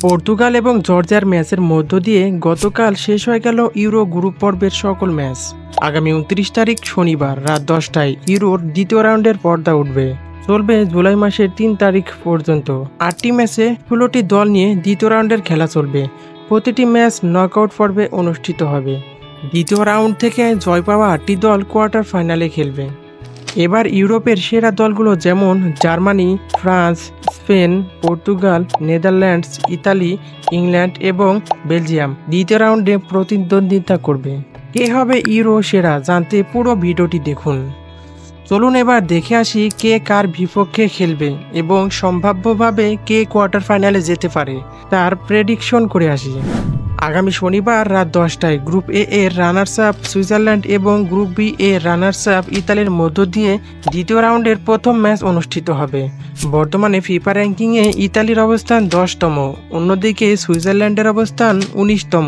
Portugal এবং জর্জিয়ার ম্যাচের মধ্য দিয়ে গতকাল শেষ হয়ে গেল ইউরো গ্রুপ পর্বের সকল ম্যাচ। আগামী 29 তারিখ শনিবার রাত 10টায় ইউরোর দ্বিতীয় রাউন্ডের পর্দা উঠবে। চলবে জুলাই মাসের 3 তারিখ পর্যন্ত। 8টি ম্যাচে 16টি দল নিয়ে দ্বিতীয় রাউন্ডের খেলা চলবে। প্রতিটি ম্যাচ নকআউট পর্বে অনুষ্ঠিত হবে। দ্বিতীয় রাউন্ড থেকে জয় পাওয়া 8টি দল কোয়ার্টার ফাইনালে খেলবে। এবার ইউরোপের সেরা দলগুলো যেমন Germany, France, Spain, Portugal, Netherlands, Italy, England এবং বেলজিয়াম দ্বিতীয় রাউন্ডে প্রতিদ্বন্দ্বিতা করবে। কে হবে ইউরো সেরা জানতে পুরো ভিডিওটি দেখুন। চলুন এবার দেখে আসি কে কার বিপক্ষে খেলবে এবং সম্ভাব্যভাবে কে কোয়ার্টার ফাইনালে যেতে পারে তার প্রেডিকশন করে আসি। আগামী শনিবার রাত 10টায় গ্রুপ এ এর রানার্স আপ সুইজারল্যান্ড এবং গ্রুপ বি এর রানার্স আপ ইতালির মধ্য দিয়ে দ্বিতীয় রাউন্ডের প্রথম ম্যাচ অনুষ্ঠিত হবে। বর্তমানে ফিফা র্যাঙ্কিংয়ে ইতালির অবস্থান 10তম, অন্যদিকে সুইজারল্যান্ডের অবস্থান 19তম।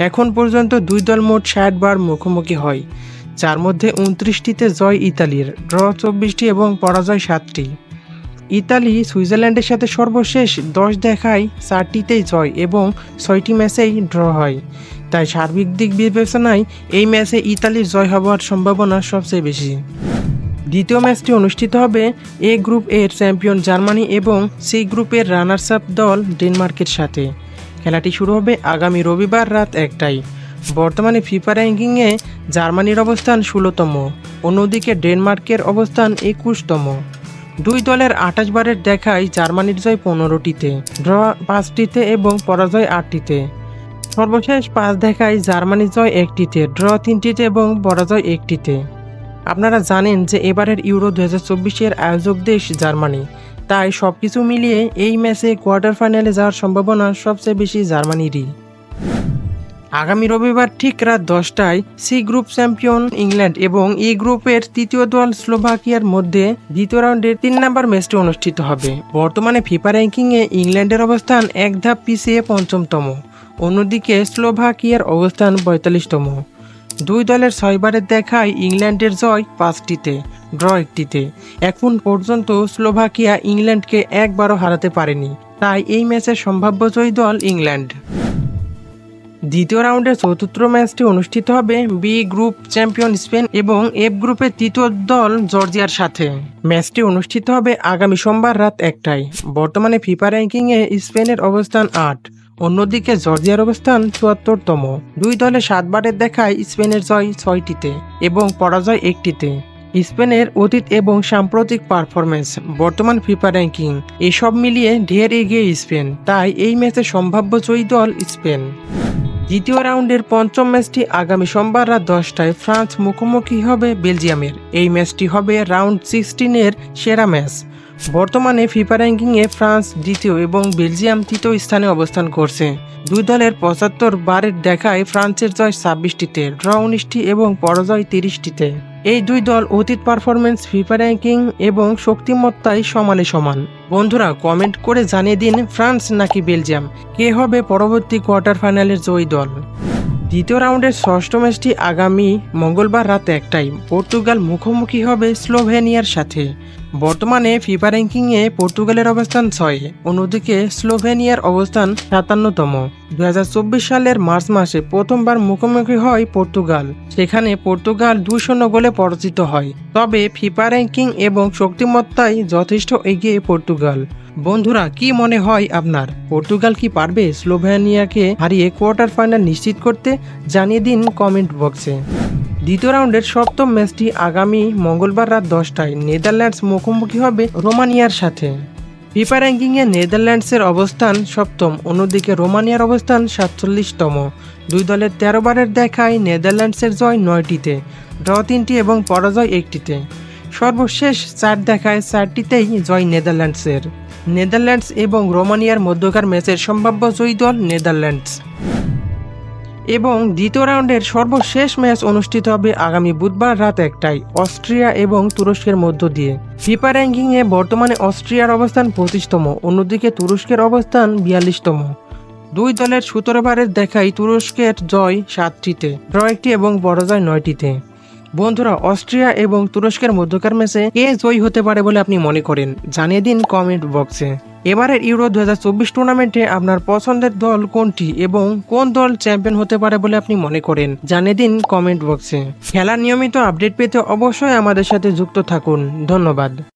এখন পর্যন্ত দুই দল মোট 60 বার মুখোমুখি হয়, যার মধ্যে 29টিতে জয় ইতালির, ড্র 24টি এবং পরাজয় 7টি। ইতালি সুইজারল্যান্ডের সাথে সর্বশেষ 10 দেখায় 4টিতেই জয় এবং 6টি ম্যাচেই ড্র হয়। তাই সার্বিক দিক বিবেচনায় এই ম্যাচে ইতালির জয় হওয়ার সম্ভাবনা সবচেয়ে বেশি। দ্বিতীয় ম্যাচটি অনুষ্ঠিত হবে এ গ্রুপ এর চ্যাম্পিয়ন জার্মানি এবং সি গ্রুপের রানার্স আপ দল ডেনমার্কের সাথে। খেলাটি শুরু হবে আগামী রবিবার রাত 1টায়। বর্তমানে ফিফা র্যাঙ্কিংয়ে জার্মানির অবস্থান 16তম, অন্যদিকে ডেনমার্কের অবস্থান 21তম। দুই দলের 28 বারের দেখায় জার্মানির জয় 15টিতে, ড্র 5টিতে এবং পরাজয় 8টিতে। সর্বশেষ 5 দেখায় জার্মানির জয় 1টিতে, ড্র 3টিতে এবং পরাজয় 1টিতে। আপনারা জানেন যে এবারের ইউরো 2024-এর আয়োজক দেশ জার্মানি, তাই সবকিছু মিলিয়ে এই ম্যাচে কোয়ার্টার ফাইনালে যাওয়ার সম্ভাবনা সবচেয়ে বেশি জার্মানিরই। আগামী রবিবার ঠিক রাত 10টায় সি গ্রুপ চ্যাম্পিয়ন ইংল্যান্ড এবং ই গ্রুপের তৃতীয় দল স্লোভাকিয়ার মধ্যে দ্বিতীয় রাউন্ডের 3 নম্বর ম্যাচটি অনুষ্ঠিত হবে। বর্তমানে ফিফা র্যাঙ্কিংয়ে ইংল্যান্ডের অবস্থান এক ধাপ পিছিয়ে 5মতম, অন্যদিকে স্লোভাকিয়ার অবস্থান 45তম। দুই দলের 6 বারের দেখায় ইংল্যান্ডের জয় 5টিতে, ড্র 1টিতে। এখন পর্যন্ত স্লোভাকিয়া ইংল্যান্ডকে একবারও হারাতে পারেনি, তাই এই ম্যাচের সম্ভাব্য জয়ী দল ইংল্যান্ড। দ্বিতীয় রাউন্ডের চতুর্থ ম্যাচটি অনুষ্ঠিত হবে বি গ্রুপ চ্যাম্পিয়ন স্পেন এবং এফ গ্রুপের তৃতীয় দল জর্জিয়ার সাথে। ম্যাচটি অনুষ্ঠিত হবে আগামী সোমবার রাত 1টায়। বর্তমানে ফিফা র্যাঙ্কিংয়ে স্পেনের অবস্থান 8, অন্যদিকে জর্জিয়ার অবস্থান 74তম। দুই দলে 7 বারের দেখায় স্পেনের জয় 6টিতে এবং পরাজয় 1টিতে। স্পেনের অতীত এবং সাম্প্রতিক পারফরমেন্স, বর্তমান ফিফা র্যাঙ্কিং এসব মিলিয়ে ঢের এগিয়ে স্পেন, তাই এই ম্যাচে সম্ভাব্য জয়ী দল স্পেন। দ্বিতীয় রাউন্ডের পঞ্চম ম্যাচটি আগামী সোমবার রাত 10টায় ফ্রান্স মুখোমুখি হবে বেলজিয়ামের। এই ম্যাচটি হবে রাউন্ড 16-এর সেরা ম্যাচ। বর্তমানে ফিফা র্যাঙ্কিংয়ে ফ্রান্স দ্বিতীয় এবং বেলজিয়াম তৃতীয় স্থানে অবস্থান করছে। দুই দলের 75 বারের দেখায় ফ্রান্সের জয় 26টিতে, ড্র 19টি এবং পরাজয় 30টিতে। এই দুই দল অতীত পারফরমেন্স, ফিফা র্যাঙ্কিং এবং শক্তিমত্তায় সমানে সমান। বন্ধুরা কমেন্ট করে জানিয়ে দিন ফ্রান্স নাকি বেলজিয়াম কে হবে পরবর্তী কোয়ার্টার ফাইনালের জয়ী দল। দ্বিতীয় রাউন্ডের ষষ্ঠ ম্যাচটি আগামী মঙ্গলবার রাত 1টায়। পর্তুগাল মুখোমুখি হবে স্লোভেনিয়ার সাথে। বর্তমানে ফিফা র্যাঙ্কিংয়ে পর্তুগালের অবস্থান 6, অন্যদিকে স্লোভেনিয়ার অবস্থান 57তম। 2024 সালের মার্চ মাসে প্রথমবার মুখোমুখি হয় পর্তুগাল, সেখানে পর্তুগাল 2-0 গোলে পরাজিত হয়। তবে ফিফা র্যাঙ্কিং এবং শক্তিমত্তায় যথেষ্ট এগিয়ে পর্তুগাল। বন্ধুরা কি মনে হয় আপনার, পর্তুগাল কি পারবে স্লোভেনিয়াকে হারিয়ে কোয়ার্টার ফাইনাল নিশ্চিত করতে? জানিয়ে দিন কমেন্ট বক্সে। দ্বিতীয় রাউন্ডের সপ্তম ম্যাচটি আগামী মঙ্গলবার রাত 10টায়। নেদারল্যান্ডস মুখোমুখি হবে রোমানিয়ার সাথে। ফিফা র্যাঙ্কিংয়ে নেদারল্যান্ডসের অবস্থান 7ম, অন্যদিকে রোমানিয়ার অবস্থান 47তম। দুই দলের 13 বারের দেখায় নেদারল্যান্ডসের জয় 9টিতে, ড্র 3টি এবং পরাজয় 1টিতে। সর্বশেষ 4 দেখায় 4টিতেই জয় নেদারল্যান্ডসের। নেদারল্যান্ডস এবং রোমানিয়ার মধ্যকার ম্যাচের সম্ভাব্য জয়ী দল নেদারল্যান্ডস। এবং দ্বিতীয় রাউন্ডের সর্বশেষ ম্যাচ অনুষ্ঠিত হবে আগামী বুধবার রাত 1টায় অস্ট্রিয়া এবং তুরস্কের মধ্য দিয়ে। ফিফা র্যাঙ্কিংয়ে বর্তমানে অস্ট্রিয়ার অবস্থান 25তম, অন্যদিকে তুরস্কের অবস্থান 42তম। দুই দলের 17 বারের দেখায় তুরস্কের জয় 7টিতে, ড্র 1টি এবং পরাজয় 9টিতে। বন্ধুরা, অস্ট্রিয়া এবং তুরস্কের মধ্যকার ম্যাচে কে জয়ী হতে পারে বলে আপনি মনে করেন জানিয়ে দিন কমেন্ট বক্সে। এবারের ইউরো 2024 টুর্নামেন্টে আপনার পছন্দের দল কোনটি এবং কোন দল চ্যাম্পিয়ন হতে পারে বলে আপনি মনে করেন জানিয়ে দিন কমেন্ট বক্সে। খেলার নিয়মিত আপডেট পেতে অবশ্যই আমাদের সাথে যুক্ত থাকুন। ধন্যবাদ।